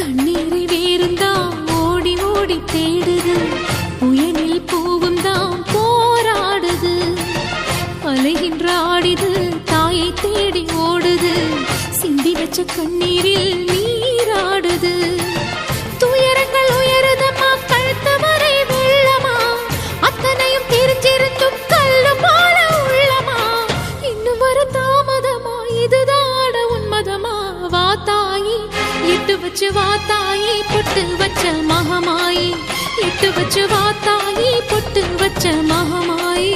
தண்ணீரை வேறுந்தான் ஓடி ஓடி தேடுது, புயலில் பூவும் தான் போராடுது. அலைகின்ற ஆடிது தாயை தேடி ஓடுது, சிந்தி வச்ச கண்ணீரில் நீராடுது. துயரங்கள் உயருதம்மா கழுத்து வரை வெள்ளமா, அத்தனையும் தெரிஞ்சிருந்தும் கல்லு போல உள்ளமா. இன்னும் வர தாமதமா, இதுதாட உன்மதமா? வா தாயி எட்டு வச்சு வா தாயி, பொட்டு வச்ச மகமாயி. எட்டு வச்சு வா தாயி, பொட்டு வச்ச மகமாயி.